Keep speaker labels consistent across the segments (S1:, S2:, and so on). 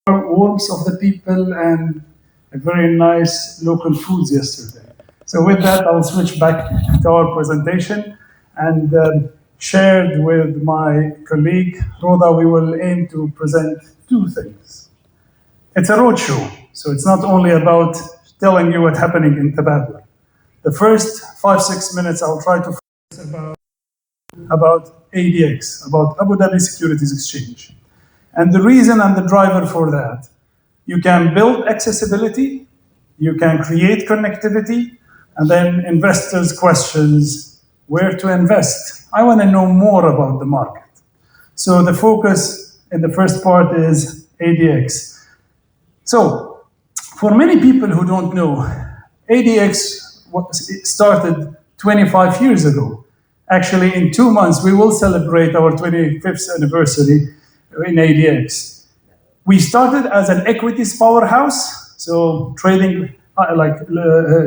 S1: warmth of the people and a very nice local foods yesterday. So with that, I'll switch back to our presentation and shared with my colleague, Rhoda, we will aim to present two things. It's a roadshow, so it's not only about telling you what's happening in Tabadul. The first 5-6 minutes, I'll try to focus about ADX, about Abu Dhabi Securities Exchange. And the reason and the driver for that, you can build accessibility, you can create connectivity, and then investors' questions, where to invest. I want to know more about the market. So the focus in the first part is ADX. So for many people who don't know, ADX started 25 years ago. Actually, in 2 months, we will celebrate our 25th anniversary in ADX. We started as an equities powerhouse, so trading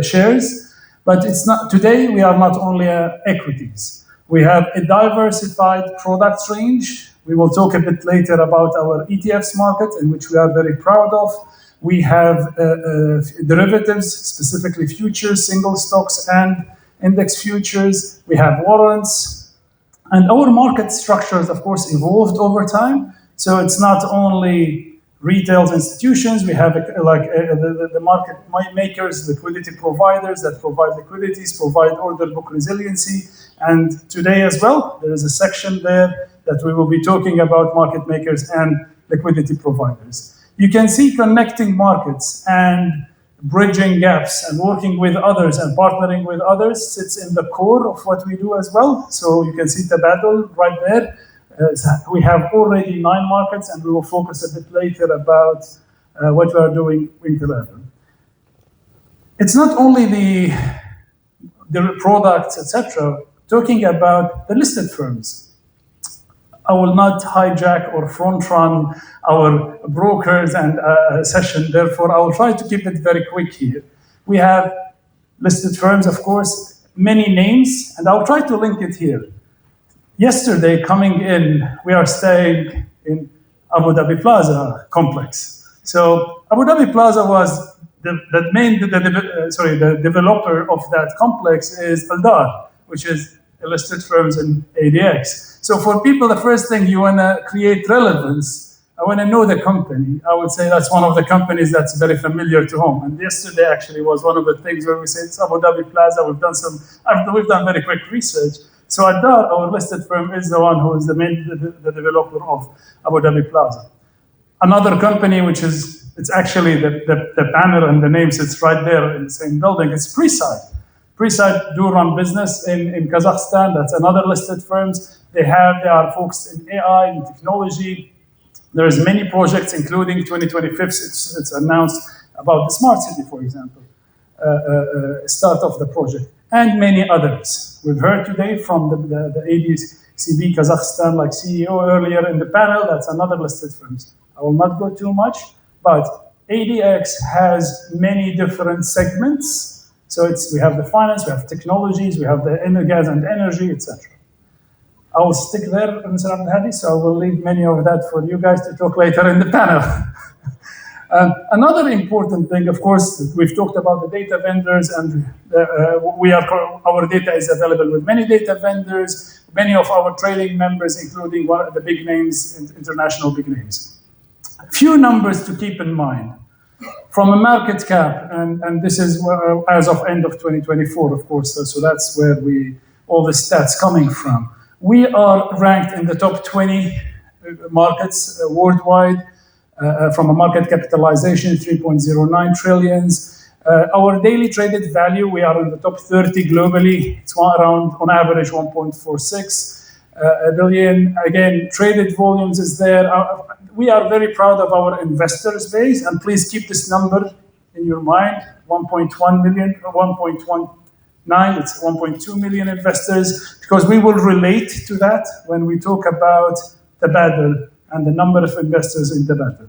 S1: shares, but it's not. Today, we are not only equities. We have a diversified product range. We will talk a bit later about our ETFs market, in which we are very proud of. We have derivatives, specifically futures, single stocks, and index futures. We have warrants. And our market structures, of course, evolved over time. So it's not only retail institutions. We have the market makers, liquidity providers that provide liquidities, provide order book resiliency. And today as well, there is a section there that we will be talking about market makers and liquidity providers. You can see connecting markets and bridging gaps and working with others and partnering with others sits in the core of what we do as well. So you can see Tabadul right there. We have already 9 markets, and we will focus a bit later about what we are doing in Tabadul. It's not only the products, etc. Talking about the listed firms. I will not hijack or front run our brokers and session. Therefore, I will try to keep it very quick here. We have listed firms, of course, many names, and I'll try to link it here. Yesterday, coming in, we are staying in Abu Dhabi Plaza complex. So Abu Dhabi Plaza was the developer of that complex is Aldar, which is a listed firms in ADX. So for people, the first thing you want to create relevance, I want to know the company. I would say that's one of the companies that's very familiar to home. And yesterday actually was one of the things where we said it's Abu Dhabi Plaza. We've done very quick research. So Adar, our listed firm, is the one who is the developer of Abu Dhabi Plaza. Another company, which is, it's actually the banner and the name sits right there in the same building, is Preside. Preside do run business in Kazakhstan. That's another listed firms. They are focused in AI and technology. There's many projects, including 2025. It's announced about the smart city, for example, start of the project, and many others. We've heard today from the ADCB Kazakhstan, like CEO earlier in the panel. That's another listed firms. I will not go too much, but ADX has many different segments. So we have the finance, we have technologies, we have the gas and energy, etc. I will stick there, Mr. Abdul Hadi, so I will leave many of that for you guys to talk later in the panel. Another important thing, of course, we've talked about the data vendors, and our data is available with many data vendors, many of our trading members, including one of the big names, international big names. A few numbers to keep in mind. From a market cap, and this is as of end of 2024, of course, so that's where all the stats coming from. We are ranked in the top 20 markets worldwide from a market capitalization, 3.09 trillions. Our daily traded value, we are in the top 30 globally. It's around, on average, 1.46 billion. Again, traded volumes is there. We are very proud of our investors base, and please keep this number in your mind, 1.1 million, 1.19, it's 1.2 million investors, because we will relate to that when we talk about Tabadul and the number of investors in Tabadul.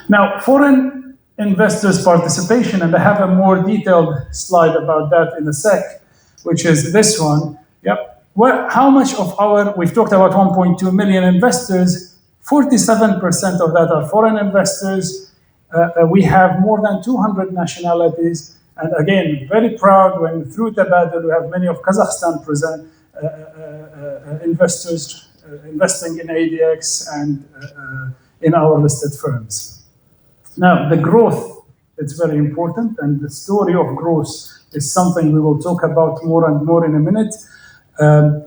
S1: Now, foreign investors' participation, and I have a more detailed slide about that in a sec, which is this one. Yep. How much of we've talked about 1.2 million investors, 47% of that are foreign investors. We have more than 200 nationalities. And again, very proud when through Tabadul we have many of Kazakhstan present investors investing in ADX and in our listed firms. Now, the growth, it's very important, and the story of growth is something we will talk about more and more in a minute. And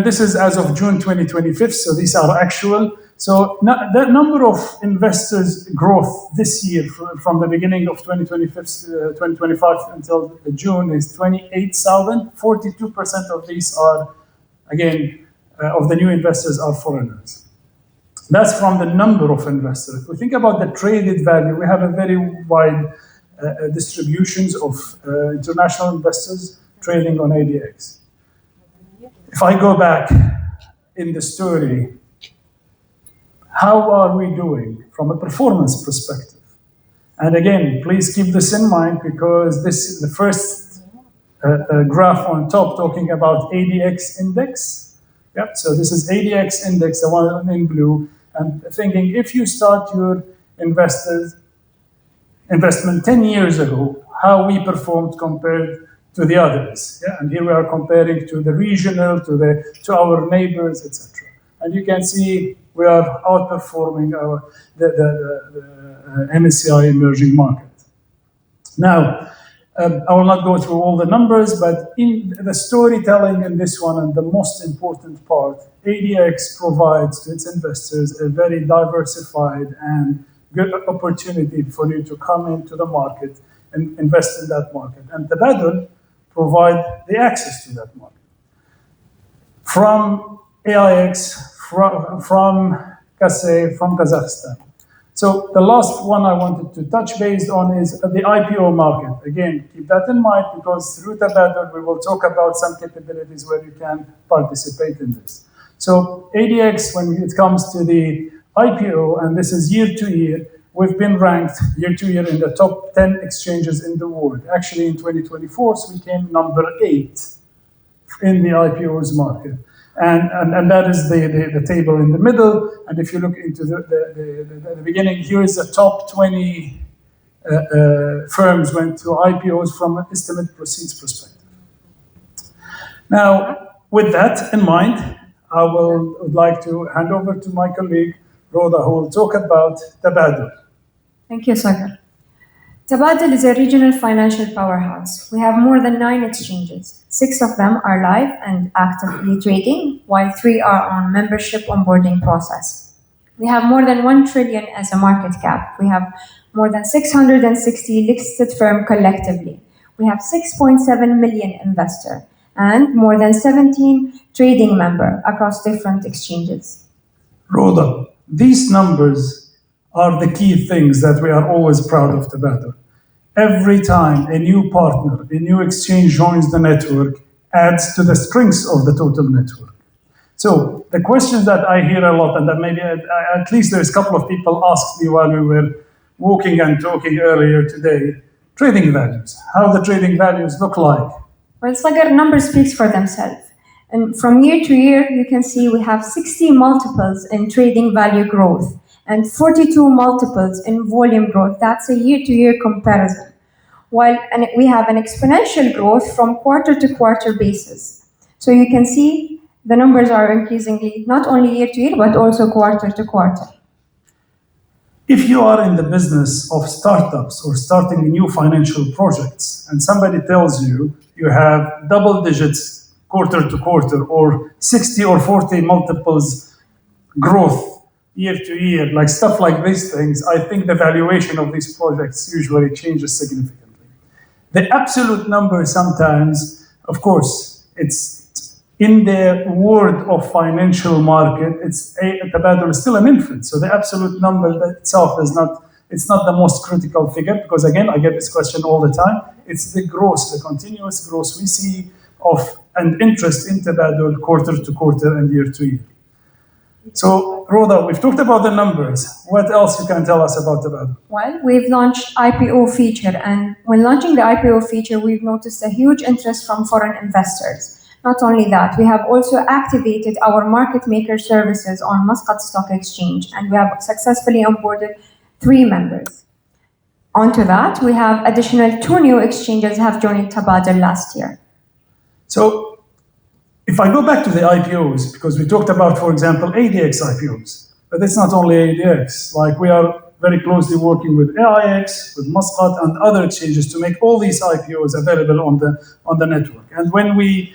S1: this is as of June 2025, so these are actual. So the number of investors growth this year from the beginning of 2025 until June is 28,000. 42% of these are, again, of the new investors are foreigners. That's from the number of investors. If we think about the traded value, we have a very wide distributions of international investors trading on ADX. If I go back in the story, how are we doing from a performance perspective? And again, please keep this in mind because this is the first graph on top talking about ADX index. Yep. So this is ADX index, the one in blue. And thinking if you start your investment 10 years ago, how we performed compared to the others. Yeah? And here we are comparing to the regional, to our neighbors, etc. And you can see we are outperforming the MSCI emerging market. Now, I will not go through all the numbers, but in the storytelling in this one, and the most important part, ADX provides to its investors a very diversified and good opportunity for you to come into the market and invest in that market. And Tabadul provide the access to that market. From AIX, from Kasay, from Kazakhstan. So the last one I wanted to touch base on is the IPO market. Again, keep that in mind because through Tabadul we will talk about some capabilities where you can participate in this. So ADX, when it comes to the IPO, and this is year to year, we've been ranked year to year in the top 10 exchanges in the world. Actually, in 2024, so we came number 8 in the IPOs market. And that is the table in the middle. And if you look into the beginning, here is the top 20 firms went to IPOs from an estimate proceeds perspective. Now, with that in mind, I would like to hand over to my colleague, Rhoda, who will talk about Tabadul.
S2: Thank you, Sagar. Tabadul is a regional financial powerhouse. We have more than 9 exchanges. 6 of them are live and actively trading, while 3 are on membership onboarding process. We have more than 1 trillion as a market cap. We have more than 660 listed firms collectively. We have 6.7 million investors and more than 17 trading members across different exchanges.
S1: Rhoda, these numbers are the key things that we are always proud of Tabadul. Every time a new partner, a new exchange joins the network, adds to the strengths of the total network. So the questions that I hear a lot, and that maybe at least there's a couple of people asked me while we were walking and talking earlier today, trading values, how the trading values look like.
S2: Well, Sagar, numbers speaks for themselves. And from year to year, you can see we have 60 multiples in trading value growth and 42 multiples in volume growth. That's a year-to-year comparison. And we have an exponential growth from quarter-to-quarter basis. So you can see the numbers are increasingly not only year-to-year, but also quarter-to-quarter.
S1: If you are in the business of startups or starting new financial projects, and somebody tells you you have double digits quarter-to-quarter or 60 or 40 multiples growth year to year, like stuff like these things, I think the valuation of these projects usually changes significantly. The absolute number sometimes, of course, it's in the world of financial market, Tabadul is still an infant. So the absolute number itself is it's not the most critical figure because again, I get this question all the time. It's the growth, the continuous growth we see of an interest in Tabadul quarter to quarter and year to year. So, Rhoda, we've talked about the numbers. What else you can tell us about Tabadul?
S2: Well, we've launched IPO feature, and when launching the IPO feature, we've noticed a huge interest from foreign investors. Not only that, we have also activated our market maker services on Muscat Stock Exchange, and we have successfully onboarded 3 members. Onto that, we have additional 2 new exchanges have joined Tabadul last year.
S1: So if I go back to the IPOs, because we talked about, for example, ADX IPOs, but it's not only ADX. Like, we are very closely working with AIX, with Muscat, and other exchanges to make all these IPOs available on the network. And when we,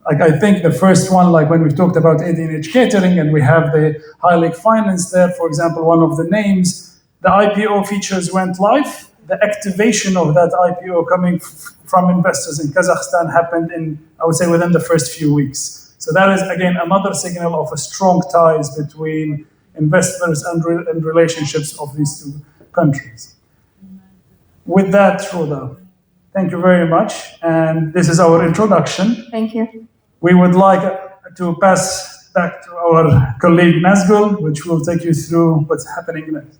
S1: like, I think the first one, like when we talked about ADH Catering, and we have the High Lake Finance there, for example, one of the names, the IPO features went live. The activation of that IPO coming from investors in Kazakhstan happened in, I would say, within the first few weeks. So that is, again, another signal of a strong ties between investors and relationships of these 2 countries. With that, Rhoda, thank you very much. And this is our introduction.
S2: Thank you.
S1: We would like to pass back to our colleague Nazgul, which will take you through what's happening next.